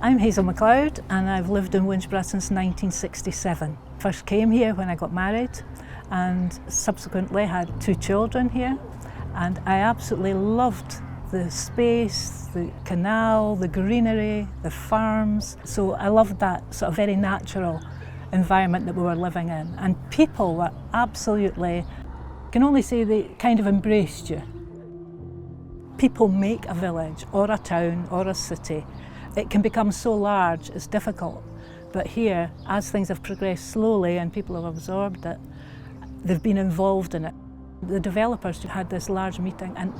I'm Hazel McLeod and I've lived in Winchburgh since 1967. First came here when I got married and subsequently had 2 children here, and I absolutely loved the space, the canal, the greenery, the farms. So I loved that sort of very natural environment that we were living in, and people were absolutely, can only say they kind of embraced you. People make a village or a town or a city. It can become so large, it's difficult. But here, as things have progressed slowly and people have absorbed it, they've been involved in it. The developers had this large meeting, and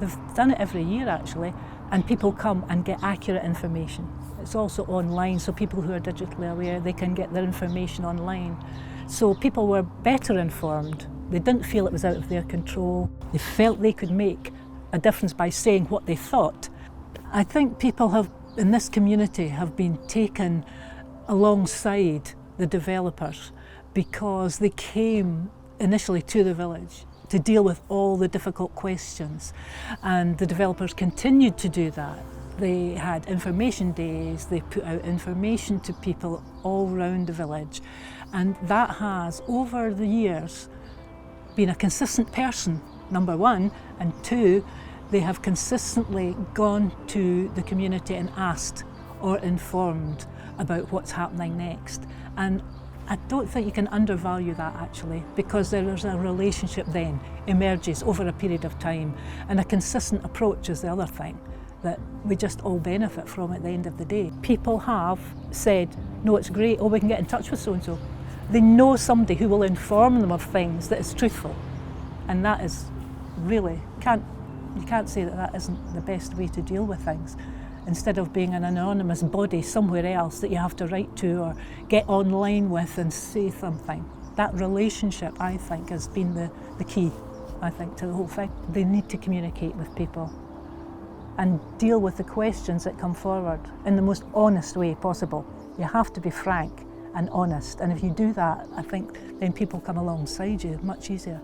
they've done it every year actually, and people come and get accurate information. It's also online, so people who are digitally aware, they can get their information online. So people were better informed. They didn't feel it was out of their control. They felt they could make a difference by saying what they thought. I think people have in this community have been taken alongside the developers because they came initially to the village to deal with all the difficult questions, and the developers continued to do that. They had information days, they put out information to people all around the village, and that has over the years been a consistent person, number one, and two, they have consistently gone to the community and asked or informed about what's happening next. And I don't think you can undervalue that actually, because there is a relationship then emerges over a period of time, and a consistent approach is the other thing that we just all benefit from at the end of the day. People have said, no, it's great, oh, we can get in touch with so-and-so. They know somebody who will inform them of things that is truthful, and that is really, you can't say that that isn't the best way to deal with things. Instead of being an anonymous body somewhere else that you have to write to or get online with and say something. That relationship, I think, has been the key, I think, to the whole thing. They need to communicate with people and deal with the questions that come forward in the most honest way possible. You have to be frank and honest, and if you do that, I think then people come alongside you much easier.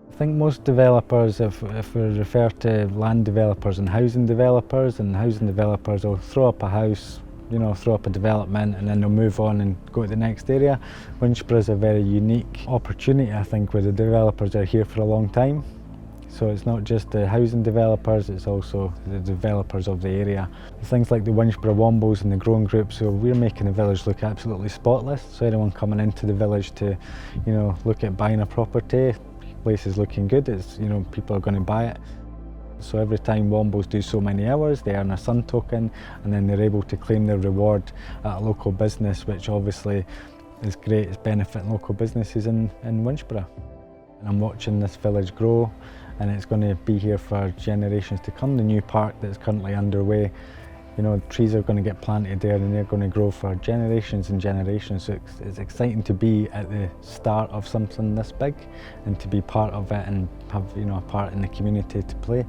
I think most developers, if we refer to land developers and housing developers will throw up a house, throw up a development, and then they'll move on and go to the next area. Winchburgh is a very unique opportunity, I think, where the developers are here for a long time. So it's not just the housing developers, it's also the developers of the area. Things like the Winchburgh Wombles and the growing groups, so we're making the village look absolutely spotless. So anyone coming into the village to, look at buying a property, place is looking good, it's, people are going to buy it. So every time Wombles do so many hours, they earn a sun token, and then they're able to claim their reward at a local business, which obviously is great, it's benefiting local businesses in Winchburgh. And I'm watching this village grow, and it's going to be here for generations to come. The new park that's currently underway, trees are going to get planted there, and they're going to grow for generations and generations. So it's exciting to be at the start of something this big and to be part of it and have a part in the community to play.